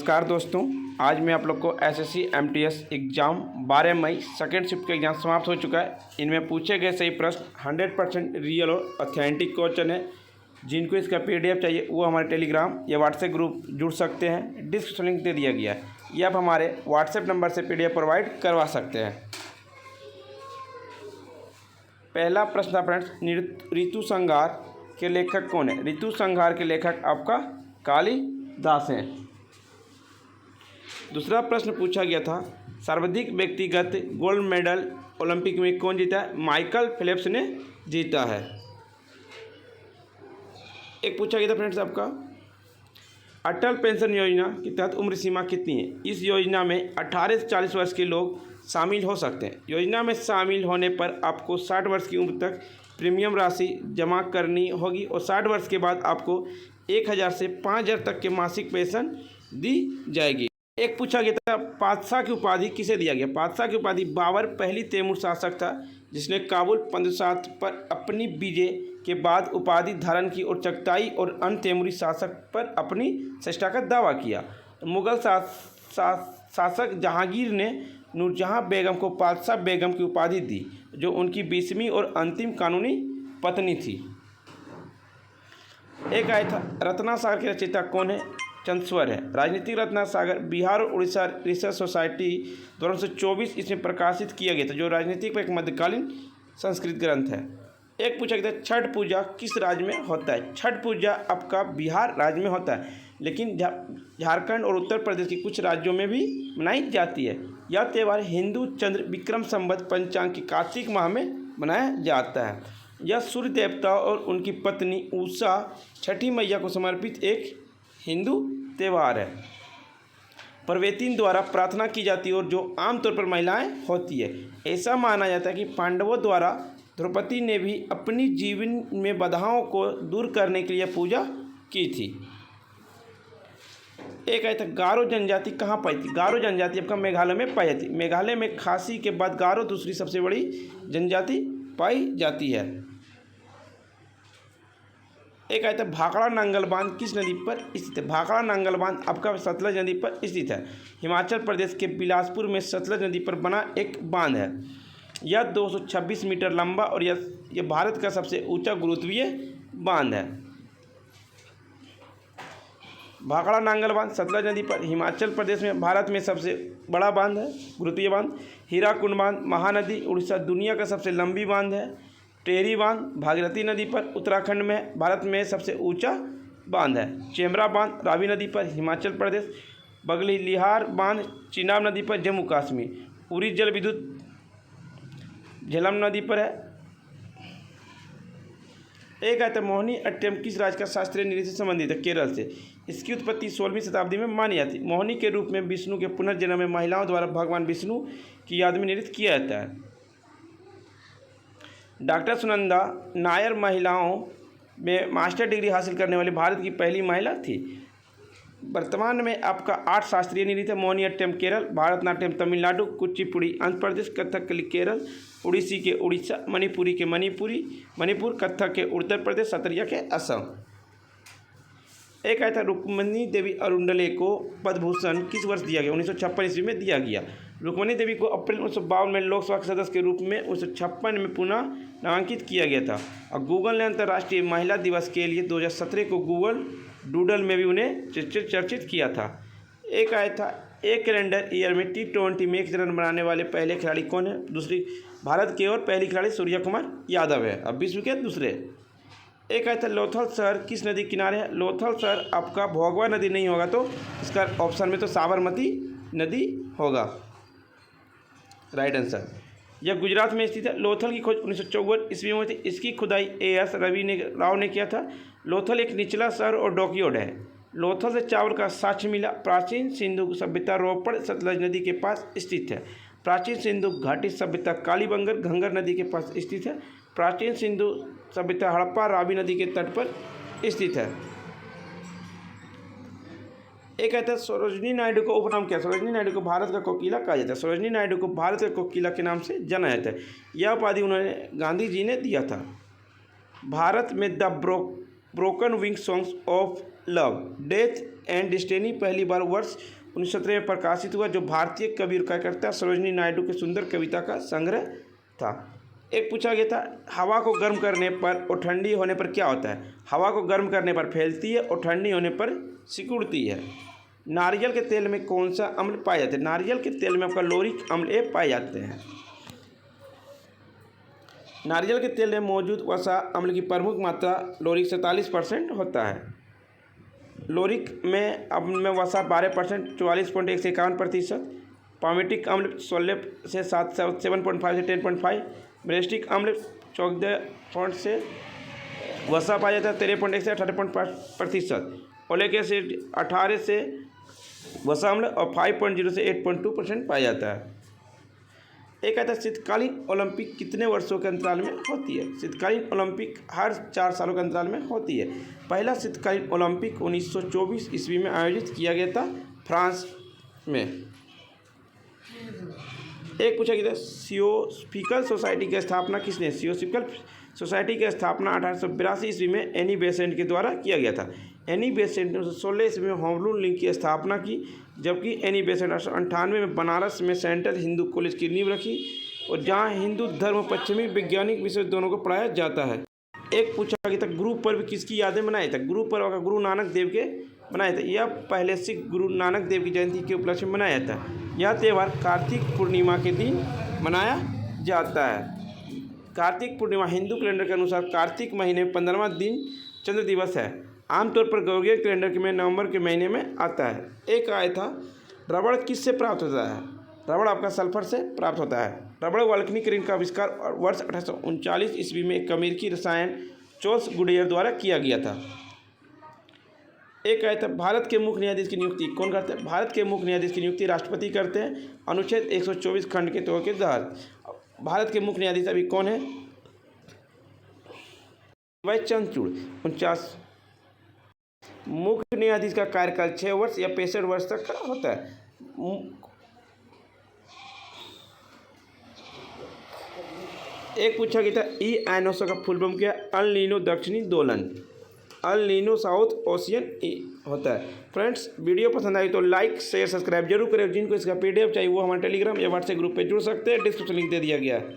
नमस्कार दोस्तों, आज मैं आप लोग को एसएससी एमटीएस एग्ज़ाम 12 मई सेकेंड शिफ्ट का एग्ज़ाम समाप्त हो चुका है। इनमें पूछे गए सही प्रश्न 100% रियल और ऑथेंटिक क्वेश्चन है। जिनको इसका पीडीएफ चाहिए वो हमारे टेलीग्राम या व्हाट्सएप ग्रुप जुड़ सकते हैं। डिस्क्रिप्शन लिंक दे दिया गया है, ये आप हमारे व्हाट्सएप नंबर से पीडीएफ प्रोवाइड करवा सकते हैं। पहला प्रश्न था फ्रेंड्स, ऋतु संहार के लेखक कौन है? ऋतु संहार के लेखक आपका कालिदास हैं। दूसरा प्रश्न पूछा गया था, सर्वाधिक व्यक्तिगत गोल्ड मेडल ओलंपिक में कौन जीता है? माइकल फेल्प्स ने जीता है। एक पूछा गया था फ्रेंड्स आपका, अटल पेंशन योजना के तहत उम्र सीमा कितनी है? इस योजना में 18 से 40 वर्ष के लोग शामिल हो सकते हैं। योजना में शामिल होने पर आपको 60 वर्ष की उम्र तक प्रीमियम राशि जमा करनी होगी और 60 वर्ष के बाद आपको 1000 से 5000 तक के मासिक पेंशन दी जाएगी। एक पूछा गया था, पातशाह की उपाधि किसे दिया गया? पातशाह की उपाधि बाबर पहली तैमूर शासक था जिसने काबुल 1507 पर अपनी विजय के बाद उपाधि धारण की और चगताई और अन्य तैमूरी शासक पर अपनी श्रेष्ठता का दावा किया। मुगल शासक जहांगीर ने नूरजहां बेगम को पातशाह बेगम की उपाधि दी, जो उनकी 20वीं और अंतिम कानूनी पत्नी थी। एक आया था, रत्नासागर के रचयिता कौन है? चंदेश्वर है। राजनीतिक रत्नासागर बिहार और उड़ीसा रिसर्च सोसाइटी द्वारा 1924 इसमें प्रकाशित किया गया था, जो राजनीतिक पर एक मध्यकालीन संस्कृत ग्रंथ है। एक पूछा गया था, छठ पूजा किस राज्य में होता है? छठ पूजा आपका बिहार राज्य में होता है, लेकिन झारखंड और उत्तर प्रदेश के कुछ राज्यों में भी मनाई जाती है। यह त्यौहार हिंदू चंद्र विक्रम संवत पंचांग के कार्तिक माह में मनाया जाता है। यह सूर्य देवता और उनकी पत्नी उषा छठी मैया को समर्पित एक हिंदू त्यौहार है। पर्वतीन द्वारा प्रार्थना की जाती है और जो आमतौर पर महिलाएं होती है। ऐसा माना जाता है कि पांडवों द्वारा द्रौपदी ने भी अपनी जीवन में बाधाओं को दूर करने के लिए पूजा की थी। एक आया था, गारो जनजाति कहाँ पाई थी? गारो जनजाति आपका मेघालय में पाई जाती है। मेघालय में खासी के बाद गारो दूसरी सबसे बड़ी जनजाति पाई जाती है। एक आया था, भाखड़ा नांगल बांध किस नदी पर स्थित है? भाखड़ा नांगल बांध आपका सतलज नदी पर स्थित है। हिमाचल प्रदेश के बिलासपुर में सतलज नदी पर बना एक बांध है। यह 226 मीटर लंबा और यह भारत का सबसे ऊंचा गुरुत्वीय बांध है। भाखड़ा नांगल बांध सतलज नदी पर हिमाचल प्रदेश में भारत में सबसे बड़ा बांध है, गुरुत्वीय बांध। हीराकुंड बांध महानदी उड़ीसा दुनिया का सबसे लंबी बांध है। टेहरी बांध भागीरथी नदी पर उत्तराखंड में भारत में सबसे ऊंचा बांध है। चेम्बरा बांध रावी नदी पर हिमाचल प्रदेश। बगली लिहार बांध चिनाब नदी पर जम्मू कश्मीर। उरी जल विद्युत झेलम नदी पर है। एक आया था, मोहिनी अट्टम किस राज्य का शास्त्रीय नृत्य से संबंधित है? केरल से। इसकी उत्पत्ति 16वीं शताब्दी में मानी जाती है। मोहिनी के रूप में विष्णु के पुनर्जन्म में महिलाओं द्वारा भगवान विष्णु की याद में नृत्य किया जाता है। डॉक्टर सुनंदा नायर महिलाओं में मास्टर डिग्री हासिल करने वाली भारत की पहली महिला थी। वर्तमान में आपका 8 शास्त्रीय नृत्य, मोहिनीअट्टम केरल, भारतनाट्यम तमिलनाडु, कुचिपुड़ी आंध्र प्रदेश, कथकली केरल, उड़ीसी के उड़ीसा, मणिपुरी के मणिपुर, कथक के उत्तर प्रदेश, सतरिया के असम। एक आया था, रुक्मणी देवी अरुंडले को पद्म भूषण किस वर्ष दिया गया? 1956 ईस्वी में दिया गया। रुक्मणी देवी को अप्रैल 1952 में लोकसभा के सदस्य के रूप में 1956 में पुनः नामांकित किया गया था। और गूगल ने अंतर्राष्ट्रीय महिला दिवस के लिए 2017 को गूगल डूडल में भी उन्हें चर्चित किया था। एक आया था, एक कैलेंडर ईयर में T20 में 1 रन बनाने वाले पहले खिलाड़ी कौन है? दूसरी भारत की ओर पहली खिलाड़ी सूर्य कुमार यादव है, अब विश्व के दूसरे। एक आया था, लोथल शहर किस नदी किनारे है? लोथल शहर आपका भोगवा नदी नहीं होगा तो इसका ऑप्शन में तो साबरमती नदी होगा, राइट आंसर। यह गुजरात में स्थित है। लोथल की खोज 1954 ईस्वी में हुई थी। इसकी खुदाई AS राव ने किया था। लोथल एक निचला शहर और डॉकयार्ड है। लोथल से चावल का साक्ष्य मिला। प्राचीन सिंधु सभ्यता रोपड़ सतलज नदी के पास स्थित है। प्राचीन सिंधु घाटी सभ्यता कालीबंगर घंगर नदी के पास स्थित है। प्राचीन सिंधु सभ्यता हड़प्पा रावी नदी के तट पर स्थित है। एक कहता है, सरोजिनी नायडू को उपनाम क्या? सरोजिनी नायडू को भारत का कोकिला कहा जाता है। सरोजिनी नायडू को भारत का कोकिला के नाम से जाना जाता है। यह उपाधि उन्होंने गांधी जी ने दिया था। भारत में the broken wing songs of love, death and destiny पहली बार वर्ष 1917 में प्रकाशित हुआ, जो भारतीय कवि और कार्यकर्ता सरोजिनी नायडू के सुंदर कविता का संग्रह था। एक पूछा गया था, हवा को गर्म करने पर और ठंडी होने पर क्या होता है? हवा को गर्म करने पर फैलती है और ठंडी होने पर सिकुड़ती है। नारियल के तेल में कौन सा अम्ल पाए जाते हैं? नारियल के तेल में आपका लोरिक अम्ल पाए जाते हैं। नारियल के तेल में मौजूद वसा अम्ल की प्रमुख मात्रा लोरिक 47% होता है। लोरिक में अम्ल में वसा 12%, 44.1 से 51%। पामिटिक अम्ल 16 से 7.5 से 10.5। मेलेस्टिक अम्ल 14 से वसा पाया जाता है 13.1 से 18.5%। ओलिक एसिड 18 से वसा अम्ल और 5.0 से 8.2% पाया जाता है। एक आता है, शीतकालीन ओलंपिक कितने वर्षों के अंतराल में होती है? शीतकालीन ओलंपिक हर 4 सालों के अंतराल में होती है। पहला शीतकालीन ओलंपिक 1924 ईस्वी में आयोजित किया गया था फ्रांस में। एक पूछा गया था, थियोसॉफिकल सोसाइटी की स्थापना किसने? थियोसॉफिकल सोसाइटी की स्थापना 1882 ईस्वी में एनी बेसेंट के द्वारा किया गया था। एनी बेसेंट ने 16 ईस्वी में होमरूल लीग की स्थापना की, जबकि एनी बेसेंट 1898 में बनारस में सेंट्रल हिंदू कॉलेज की नींव रखी, और जहां हिंदू धर्म और पश्चिमी वैज्ञानिक विषय दोनों को पढ़ाया जाता है। एक पूछा गया था, गुरु पर्व किसकी यादें मनाया था? गुरु पर्व का गुरु नानक देव के मनाया था। यह पहले सिख गुरु नानक देव की जयंती के उपलक्ष्य में मनाया था। यह त्यौहार कार्तिक पूर्णिमा के दिन मनाया जाता है। कार्तिक पूर्णिमा हिंदू कैलेंडर के अनुसार कार्तिक महीने में 15वां दिन चंद्र दिवस है। आमतौर पर गौड़िया कैलेंडर में नवंबर के महीने में आता है। एक आया था, रबड़ किससे प्राप्त होता है? रबड़ आपका सल्फर से प्राप्त होता है। रबड़ वल्कनिक रिंग का आविष्कार वर्ष 1839 ईस्वी में एक अमेरिकी रसायन चार्ल्स गुडियर द्वारा किया गया था। एक आया था, भारत के मुख्य न्यायाधीश की नियुक्ति कौन करते हैं? भारत के मुख्य न्यायाधीश की नियुक्ति राष्ट्रपति करते हैं, अनुच्छेद 124 खंड के तौर के तहत। भारत के मुख्य न्यायाधीश अभी कौन है? भाई चंद्रचूड़। 49 मुख्य न्यायाधीश का कार्यकाल 6 वर्ष या 65 वर्ष तक का होता है। एक पूछा गया था, ई आइनोसा का फुल फॉर्म क्या है? अल नीनो दक्षिणी दोलन। अल नीनो साउथ ओशियन होता है। फ्रेंड्स, वीडियो पसंद आई तो लाइक शेयर सब्सक्राइब जरूर करें। जिनको इसका PDF चाहिए वो हमारे टेलीग्राम या व्हाट्सएप ग्रुप पे जुड़ सकते हैं, डिस्क्रिप्शन लिंक दे दिया गया है।